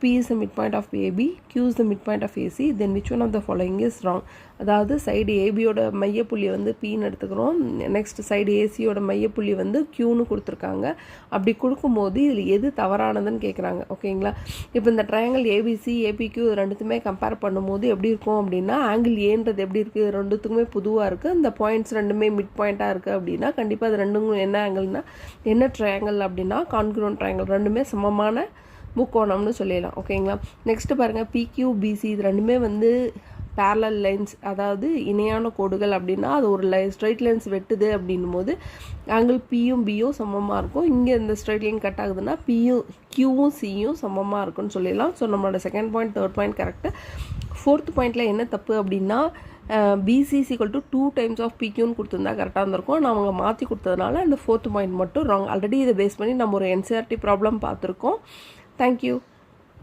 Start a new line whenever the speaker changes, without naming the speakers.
P is the midpoint of AB, Q is the midpoint of AC, then which one of the following is wrong? அதாவது side ஏபியோட மையப்புள்ளி வந்து பின்னு எடுத்துக்கிறோம், next side ஏசியோட மையப்புள்ளி வந்து கியூன்னு கொடுத்துருக்காங்க. அப்படி கொடுக்கும்போது இதில் எது தவறானதுன்னு கேட்குறாங்க. ஓகேங்களா? இப்போ இந்த ட்ரையாங்கிள் ஏபிசி ஏபிக்யூ ரெண்டுத்துமே கம்பேர் பண்ணும்போது எப்படி இருக்கும் அப்படின்னா, ஆங்கிள் ஏன்றது எப்படி இருக்குது, ரெண்டுத்துக்குமே பொதுவாக இருக்குது, இந்த பாயிண்ட்ஸ் ரெண்டுமே மிட் பாயிண்ட்டாக இருக்குது அப்படின்னா கண்டிப்பாக அது ரெண்டும் என்ன ஆங்கிள்னா என்ன ட்ரையாங்கிள் அப்படின்னா கான்க்ரூவன்ட் ட்ரையாங்கிள், ரெண்டுமே சமமான முக்கோணம்னு சொல்லிடலாம். ஓகேங்களா? நெக்ஸ்ட்டு பாருங்கள், பிக்யூ பிசி இது ரெண்டுமே வந்து பேரலல் லைன்ஸ், அதாவது இணையான கோடுகள் அப்படின்னா அது ஒரு ஸ்ட்ரைட் லைன்ஸ் வெட்டுது அப்படின்னும் போது ஆங்கிள் பியும் பியும் சமமாக இருக்கும். இங்கே இந்த ஸ்ட்ரைட் லைன் கட் ஆகுதுன்னா பியும் கியூவும் சியும் சமமாக இருக்குன்னு சொல்லிடலாம். ஸோ நம்மளோட second point third point correct. Fourth பாயிண்டில் என்ன தப்பு அப்படின்னா PC equal to 2 times of பிக்யூன்னு கொடுத்துருந்தா கரெக்டாக இருந்திருக்கும். நான் அவங்க மாற்றி கொடுத்ததுனால அந்த ஃபோர்த் பாயிண்ட் மட்டும் ராங். ஆல்ரெடி இதை பேஸ் பண்ணி நம்ம ஒரு என்சிஆர்டி ப்ராப்ளம் பார்த்துருக்கோம். தேங்க்யூ.